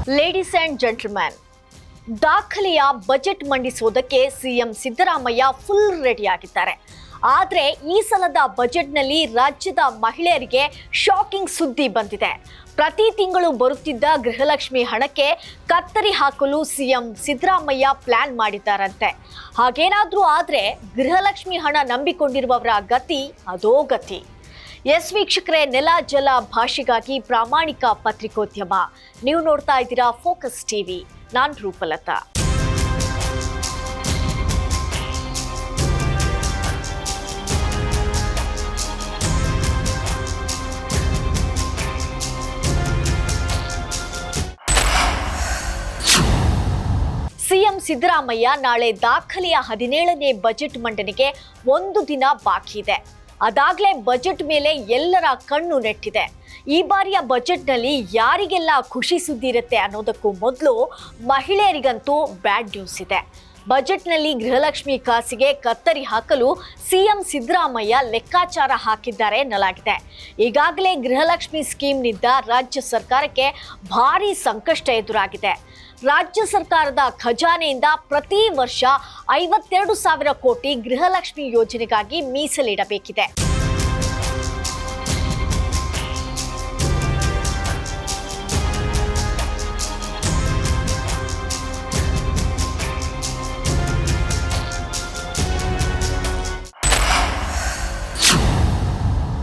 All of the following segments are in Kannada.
ಲೇಡೀಸ್ ಅಂಡ್ ಜೆಂಟಲ್ಮನ್, ದಾಖಲೆಯ ಬಜೆಟ್ ಮಂಡಿಸುವುದಕ್ಕೆ ಸಿಎಂ ಸಿದ್ದರಾಮಯ್ಯ ಫುಲ್ ರೆಡಿಯಾಗಿದ್ದಾರೆ. ಆದರೆ ಈ ಸಲದ ಬಜೆಟ್ನಲ್ಲಿ ರಾಜ್ಯದ ಮಹಿಳೆಯರಿಗೆ ಶಾಕಿಂಗ್ ಸುದ್ದಿ ಬಂದಿದೆ. ಪ್ರತಿ ತಿಂಗಳು ಬರುತ್ತಿದ್ದ ಗೃಹಲಕ್ಷ್ಮಿ ಹಣಕ್ಕೆ ಕತ್ತರಿ ಹಾಕಲು ಸಿಎಂ ಸಿದ್ದರಾಮಯ್ಯ ಪ್ಲಾನ್ ಮಾಡಿದ್ದಾರಂತೆ. ಹಾಗೇನಾದ್ರೂ ಆದರೆ ಗೃಹಲಕ್ಷ್ಮಿ ಹಣ ನಂಬಿಕೊಂಡಿರುವವರ ಗತಿ ಅದೋ ಗತಿ. ಎಸ್ ವೀಕ್ಷಕರೇ, ನೆಲ ಜಲ ಭಾಷೆಗಾಗಿ ಪ್ರಾಮಾಣಿಕ ಪತ್ರಿಕೋದ್ಯಮ. ನೀವು ನೋಡ್ತಾ ಇದ್ದೀರಾ ಫೋಕಸ್ ಟಿವಿ. ನಾನು ರೂಪಲತಾ. ಸಿಎಂ ಸಿದ್ದರಾಮಯ್ಯ ನಾಳೆ ದಾಖಲೆಯ 17ನೇ ಬಜೆಟ್ ಮಂಡನೆಗೆ ಒಂದು ದಿನ ಬಾಕಿ ಇದೆ. ಅದಾಗಲೇ ಬಜೆಟ್ ಮೇಲೆ ಎಲ್ಲರ ಕಣ್ಣು ನೆಟ್ಟಿದೆ. ಈ ಬಾರಿಯ ಬಜೆಟ್ನಲ್ಲಿ ಯಾರಿಗೆಲ್ಲ ಖುಷಿ ಸುದ್ದಿ ಇರುತ್ತೆ ಅನ್ನೋದಕ್ಕೂ ಮೊದಲು ಮಹಿಳೆಯರಿಗಂತೂ ಬ್ಯಾಡ್ ನ್ಯೂಸ್ ಇದೆ. ಬಜೆಟ್ನಲ್ಲಿ ಗೃಹಲಕ್ಷ್ಮಿ ಕಾಸಿಗೆ ಕತ್ತರಿ ಹಾಕಲು ಸಿಎಂ ಸಿದ್ದರಾಮಯ್ಯ ಲೆಕ್ಕಾಚಾರ ಹಾಕಿದ್ದಾರೆ ಎನ್ನಲಾಗಿದೆ. ಈಗಾಗಲೇ ಗೃಹಲಕ್ಷ್ಮಿ ಸ್ಕೀಮ್ನಿಂದ ರಾಜ್ಯ ಸರ್ಕಾರಕ್ಕೆ ಭಾರೀ ಸಂಕಷ್ಟ ಎದುರಾಗಿದೆ. ರಾಜ್ಯ ಸರ್ಕಾರದ ಖಜಾನೆಯಿಂದ ಪ್ರತಿ ವರ್ಷ 52,000 ಕೋಟಿ ಗೃಹಲಕ್ಷ್ಮಿ ಯೋಜನೆಗಾಗಿ ಮೀಸಲಿಡಬೇಕಿದೆ.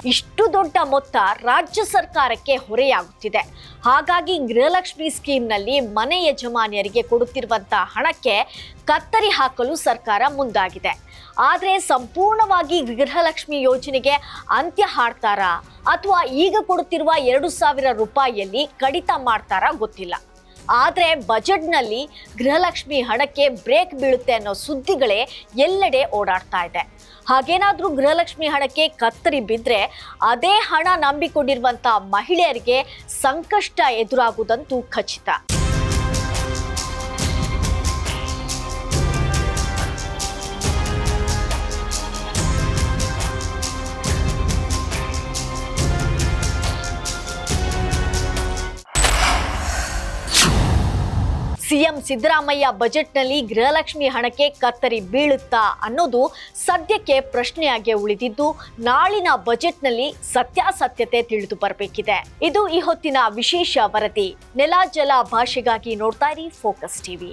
ಇಷ್ಟು ದೊಡ್ಡ ಮೊತ್ತ ರಾಜ್ಯ ಸರ್ಕಾರಕ್ಕೆ ಹೊರೆಯಾಗುತ್ತಿದೆ. ಹಾಗಾಗಿ ಗೃಹಲಕ್ಷ್ಮಿ ಸ್ಕೀಮ್ನಲ್ಲಿ ಮನೆ ಯಜಮಾನಿಯರಿಗೆ ಕೊಡುತ್ತಿರುವಂತಹ ಹಣಕ್ಕೆ ಕತ್ತರಿ ಹಾಕಲು ಸರ್ಕಾರ ಮುಂದಾಗಿದೆ. ಆದರೆ ಸಂಪೂರ್ಣವಾಗಿ ಗೃಹಲಕ್ಷ್ಮಿ ಯೋಜನೆಗೆ ಅಂತ್ಯ ಹಾಡ್ತಾರಾ ಅಥವಾ ಈಗ ಕೊಡುತ್ತಿರುವ 2,000 ರೂಪಾಯಿಯಲ್ಲಿ ಕಡಿತ ಮಾಡ್ತಾರಾ ಗೊತ್ತಿಲ್ಲ. ಆದರೆ ಬಜೆಟ್ನಲ್ಲಿ ಗೃಹಲಕ್ಷ್ಮಿ ಹಣಕ್ಕೆ ಬ್ರೇಕ್ ಬೀಳುತ್ತೆ ಅನ್ನೋ ಸುದ್ದಿಗಳೇ ಎಲ್ಲೆಡೆ ಓಡಾಡ್ತಾ ಇದೆ. ಹಾಗೇನಾದ್ರೂ ಗೃಹಲಕ್ಷ್ಮಿ ಹಣಕ್ಕೆ ಕತ್ತರಿ ಬಿದ್ದರೆ ಅದೇ ಹಣ ನಂಬಿಕೊಂಡಿರುವಂಥ ಮಹಿಳೆಯರಿಗೆ ಸಂಕಷ್ಟ ಎದುರಾಗುವುದಂತೂ ಖಚಿತ. ಸಿಎಂ ಸಿದ್ದರಾಮಯ್ಯ ಬಜೆಟ್ನಲ್ಲಿ ಗೃಹಲಕ್ಷ್ಮಿ ಹಣಕ್ಕೆ ಕತ್ತರಿ ಬೀಳುತ್ತಾ ಅನ್ನೋದು ಸದ್ಯಕ್ಕೆ ಪ್ರಶ್ನೆಯಾಗಿ ಉಳಿದಿದ್ದು, ನಾಳಿನ ಬಜೆಟ್ನಲ್ಲಿ ಸತ್ಯಾಸತ್ಯತೆ ತಿಳಿದು ಬರಬೇಕಿದೆ. ಇದು ಈ ಹೊತ್ತಿನ ವಿಶೇಷ ವರದಿ. ನೆಲ ಜಲ ಭಾಷೆಗಾಗಿ ನೋಡ್ತಾ ಇರಿ ಫೋಕಸ್ ಟಿವಿ.